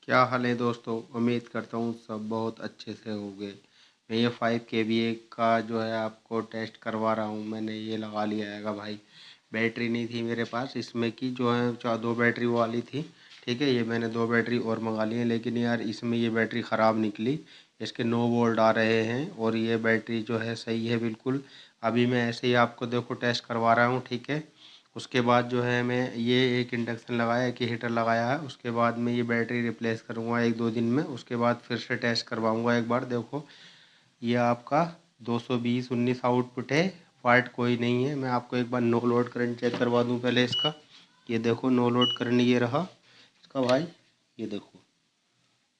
क्या हाल है दोस्तों। उम्मीद करता हूँ सब बहुत अच्छे से होंगे। मैं ये 5 kVA का जो है आपको टेस्ट करवा रहा हूँ। मैंने ये लगा लिया हैगा भाई। बैटरी नहीं थी मेरे पास इसमें की जो है 2 बैटरी वाली थी। ठीक है, ये मैंने 2 बैटरी और मंगा ली है, लेकिन यार इसमें ये बैटरी ख़राब निकली। इसके 9 वोल्ट आ रहे हैं और ये बैटरी जो है सही है बिल्कुल। अभी मैं ऐसे ही आपको देखो टेस्ट करवा रहा हूँ। ठीक है, उसके बाद जो है मैं ये एक इंडक्शन लगाया, एक हीटर लगाया है। उसके बाद मैं ये बैटरी रिप्लेस करूँगा 1-2 दिन में। उसके बाद फिर से टेस्ट करवाऊँगा एक बार। देखो ये आपका 220/19 आउटपुट है, फाल्ट कोई नहीं है। मैं आपको एक बार नो लोड करंट चेक करवा दूँ पहले इसका। ये देखो नो लोड करंट ये रहा इसका भाई, ये देखो।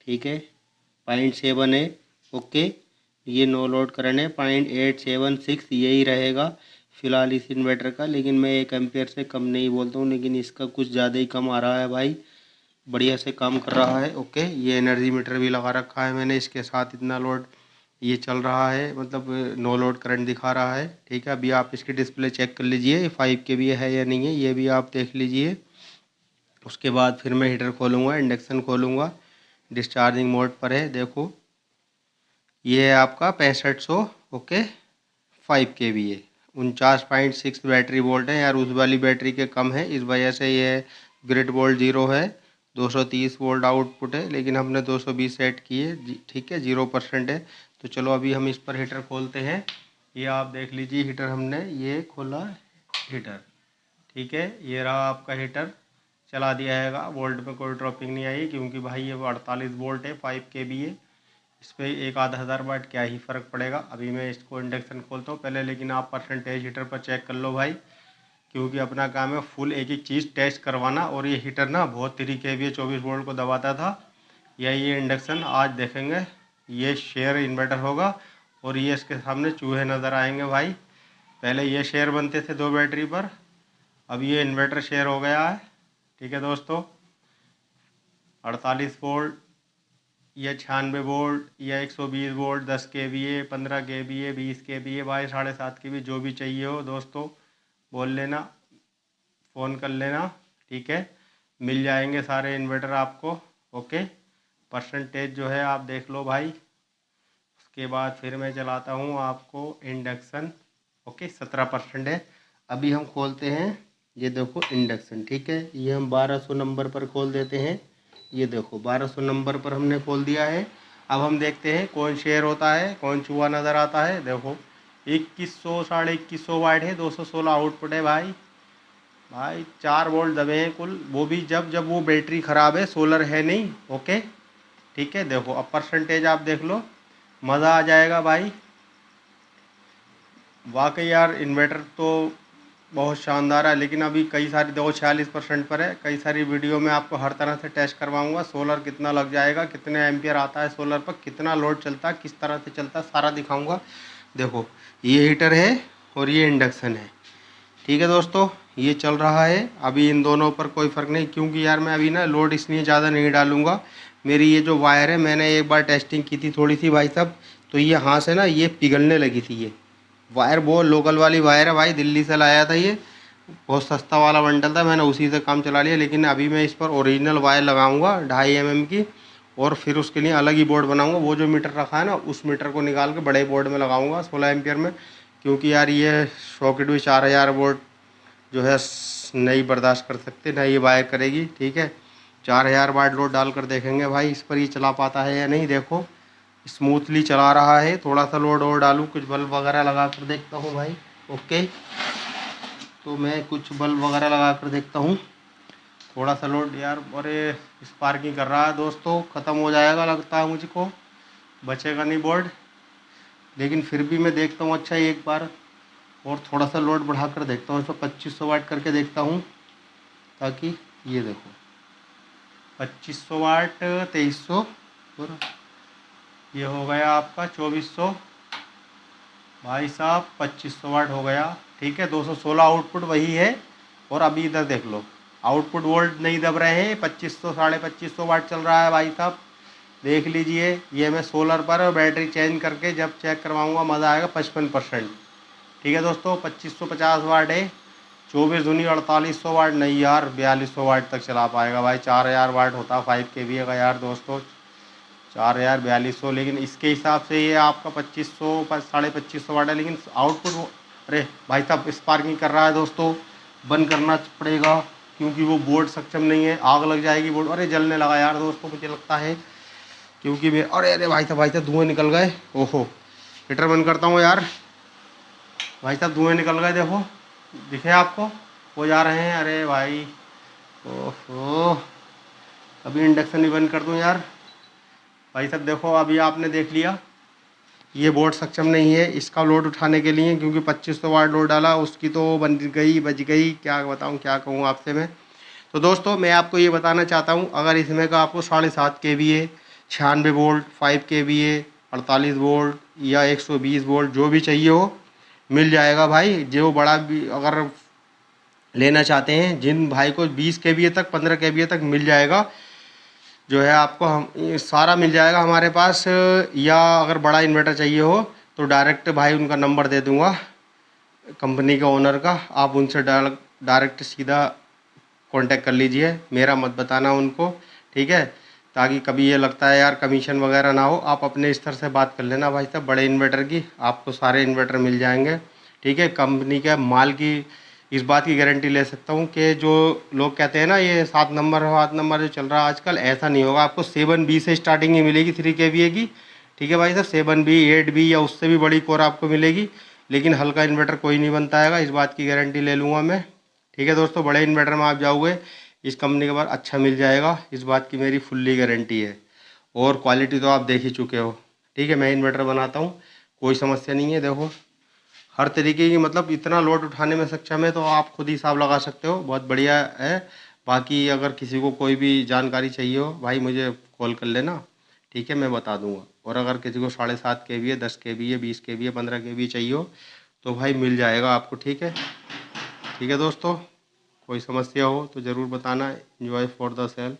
ठीक है, 0.7 है। ओके, ये नो लोड करंट है 0.876 यही रहेगा फ़िलहाल इस इन्वर्टर का। लेकिन मैं 1 एम्पियर से कम नहीं बोलता हूँ, लेकिन इसका कुछ ज़्यादा ही कम आ रहा है भाई। बढ़िया से काम कर रहा है। ओके, ये एनर्जी मीटर भी लगा रखा है मैंने इसके साथ। इतना लोड ये चल रहा है, मतलब नो लोड करंट दिखा रहा है। ठीक है, अभी आप इसकी डिस्प्ले चेक कर लीजिए 5 kVA है या नहीं है, ये भी आप देख लीजिए। उसके बाद फिर मैं हीटर खोलूँगा, इंडक्शन खोलूँगा। डिस्चार्जिंग मोड पर है, देखो ये है आपका 6500। ओके, 5 kVA 49.6 बैटरी वोल्ट है यार। उस वाली बैटरी के कम है, इस वजह से ये ग्रिड वोल्ट 0 है। 230 वोल्ट आउटपुट है, लेकिन हमने 220 सेट किए। ठीक है, 0% है। तो चलो अभी हम इस पर हीटर खोलते हैं। ये आप देख लीजिए हीटर हमने ये खोला हीटर। ठीक है, ये रहा आपका हीटर। चला दिया हैगा, वोल्ट में कोई ड्रॉपिंग नहीं आई, क्योंकि भाई ये 48 वोल्ट है 5 kVA। इस पर 1-आधा हज़ार वाट क्या ही फ़र्क पड़ेगा। अभी मैं इसको इंडक्शन खोलता हूँ पहले, लेकिन आप परसेंटेज हीटर पर चेक कर लो भाई, क्योंकि अपना काम है फुल एक एक चीज़ टेस्ट करवाना। और ये हीटर ना बहुत 3 kVA 24 वोल्ट को दबाता था, या ये इंडक्शन आज देखेंगे ये शेयर इन्वर्टर होगा। और ये इसके सामने चूहे नज़र आएंगे भाई। पहले ये शेयर बनते थे 2 बैटरी पर, अब ये इन्वर्टर शेयर हो गया है। ठीक है दोस्तों, 48 वोल्ट या 96 वोल्ट या 120 वोल्ट, 10 kVA, 15 kVA, 20 kVA भाई, 7.5 kVA, जो भी चाहिए हो दोस्तों बोल लेना, फ़ोन कर लेना। ठीक है, मिल जाएंगे सारे इन्वर्टर आपको। ओके, परसेंटेज जो है आप देख लो भाई। उसके बाद फिर मैं चलाता हूँ आपको इंडक्शन। ओके, 17% है। अभी हम खोलते हैं, ये देखो इंडक्शन। ठीक है, ये हम 1200 नंबर पर खोल देते हैं। ये देखो 1200 नंबर पर हमने खोल दिया है। अब हम देखते हैं कौन शेयर होता है, कौन चूहा नज़र आता है। देखो 2100 2150 वाट है, 216 आउटपुट है भाई। भाई 4 वोल्ट दबे हैं कुल, वो भी जब जब वो बैटरी ख़राब है, सोलर है नहीं। ओके, ठीक है, देखो अब परसेंटेज आप देख लो, मज़ा आ जाएगा भाई। वाकई यार इन्वर्टर तो बहुत शानदार है, लेकिन अभी कई सारी देखो 46% पर है। कई सारी वीडियो में आपको हर तरह से टेस्ट करवाऊंगा। सोलर कितना लग जाएगा, कितने एम्पियर आता है सोलर पर, कितना लोड चलता है, किस तरह से चलता है, सारा दिखाऊंगा। देखो ये हीटर है और ये इंडक्शन है। ठीक है दोस्तों, ये चल रहा है। अभी इन दोनों पर कोई फ़र्क नहीं, क्योंकि यार मैं अभी ना लोड इसलिए ज़्यादा नहीं डालूंगा। मेरी ये जो वायर है मैंने एक बार टेस्टिंग की थी थोड़ी सी भाई साहब, तो ये यहाँ से ना ये पिघलने लगी थी। ये वायर बहुत लोकल वाली वायर है भाई, दिल्ली से लाया था ये। बहुत सस्ता वाला बंडल था, मैंने उसी से काम चला लिया। लेकिन अभी मैं इस पर ओरिजिनल वायर लगाऊंगा 2.5 mm की, और फिर उसके लिए अलग ही बोर्ड बनाऊंगा। वो जो मीटर रखा है ना, उस मीटर को निकाल के बड़े बोर्ड में लगाऊंगा 16 एम्पियर में। क्योंकि यार ये सॉकेट भी 4000 वोल्ट जो है नहीं बर्दाश्त कर सकते, ना ये वायर करेगी। ठीक है, 4000 वाट लोड डाल कर देखेंगे भाई इस पर ये चला पाता है या नहीं। देखो स्मूथली चला रहा है। थोड़ा सा लोड और डालूँ, कुछ बल्ब वगैरह लगा कर देखता हूँ भाई। ओके, तो मैं कुछ बल्ब वगैरह लगा कर देखता हूँ। थोड़ा सा लोड यार, अरे स्पार्किंग कर रहा है दोस्तों, ख़त्म हो जाएगा लगता है मुझको, बचेगा नहीं बोर्ड। लेकिन फिर भी मैं देखता हूँ अच्छा एक बार, और थोड़ा सा लोड बढ़ा कर देखता हूँ, इसको 2500 वाट करके देखता हूँ, ताकि ये देखो 2500 वाट 2300, और ये हो गया आपका 2400 भाई साहब, 2500 वाट हो गया। ठीक है, 216 आउटपुट वही है। और अभी इधर देख लो, आउटपुट वोल्ट नहीं दब रहे हैं, 2500 2550 वाट चल रहा है भाई साहब। देख लीजिए, ये मैं सोलर पर बैटरी चेंज करके जब चेक करवाऊँगा मज़ा आएगा। 55%। ठीक है दोस्तों, 2550 वाट है। 24 दूनी 4800 वाट नहीं यार, 4200 वाट तक चला पाएगा भाई। 4000 वाट होता 5 kVA का यार दोस्तों, 4000 4200, लेकिन इसके हिसाब से ये आपका 2500 2550 वाट है। लेकिन आउटपुट, अरे भाई साहब स्पार्किंग कर रहा है दोस्तों, बंद करना पड़ेगा क्योंकि वो बोर्ड सक्षम नहीं है, आग लग जाएगी बोर्ड। अरे जलने लगा यार दोस्तों मुझे लगता है, क्योंकि मैं, अरे अरे भाई साहब धुएँ निकल गए। ओहो, हीटर बंद करता हूँ यार। भाई साहब धुएँ निकल गए, देखो दिखे आपको, हो जा रहे हैं। अरे भाई ओहो, अभी इंडक्शन भी बंद कर दूँ यार। भाई साहब देखो अभी आपने देख लिया, ये बोर्ड सक्षम नहीं है इसका लोड उठाने के लिए, क्योंकि 2500 वाट लोड डाला, उसकी तो बन गई बच गई, क्या बताऊँ क्या कहूँ आपसे मैं। तो दोस्तों मैं आपको ये बताना चाहता हूँ, अगर इसमें का आपको 7.5 kVA, 96 वोल्ट, 5 kVA, 48 वोल्ट या 120 वोल्ट जो भी चाहिए हो मिल जाएगा भाई। जो बड़ा भी अगर लेना चाहते हैं, जिन भाई को 20 kVA तक 15 kVA तक मिल जाएगा जो है आपको, हम ये सारा मिल जाएगा हमारे पास। या अगर बड़ा इन्वर्टर चाहिए हो तो डायरेक्ट भाई उनका नंबर दे दूंगा कंपनी के ओनर का, आप उनसे डायरेक्ट सीधा कांटेक्ट कर लीजिए, मेरा मत बताना उनको, ठीक है। ताकि कभी ये लगता है यार कमीशन वगैरह ना हो, आप अपने स्तर से बात कर लेना भाई साहब। बड़े इन्वर्टर की आपको सारे इन्वर्टर मिल जाएंगे, ठीक है। कंपनी के माल की इस बात की गारंटी ले सकता हूँ कि जो लोग कहते हैं ना ये 7 नंबर जो चल रहा है आजकल, ऐसा नहीं होगा। आपको 7B से स्टार्टिंग ही मिलेगी 3 kVA की, ठीक है भाई साहब। 7B 8B या उससे भी बड़ी कोर आपको मिलेगी, लेकिन हल्का इन्वर्टर कोई नहीं बनता है, इस बात की गारंटी ले लूँगा मैं, ठीक है दोस्तों। बड़े इन्वर्टर में आप जाओगे इस कंपनी के बाद अच्छा मिल जाएगा, इस बात की मेरी फुल्ली गारंटी है। और क्वालिटी तो आप देख ही चुके हो, ठीक है। मैं इन्वर्टर बनाता हूँ, कोई समस्या नहीं है। देखो हर तरीके की, मतलब इतना लोड उठाने में सक्षम है, तो आप खुद ही हिसाब लगा सकते हो, बहुत बढ़िया है। बाकी अगर किसी को कोई भी जानकारी चाहिए हो भाई मुझे कॉल कर लेना, ठीक है, मैं बता दूंगा। और अगर किसी को 7.5 kVA, 10 kVA, 20 kVA, 15 kVA चाहिए हो तो भाई मिल जाएगा आपको, ठीक है। ठीक है दोस्तों, कोई समस्या हो तो ज़रूर बताना। Enjoy for the cell.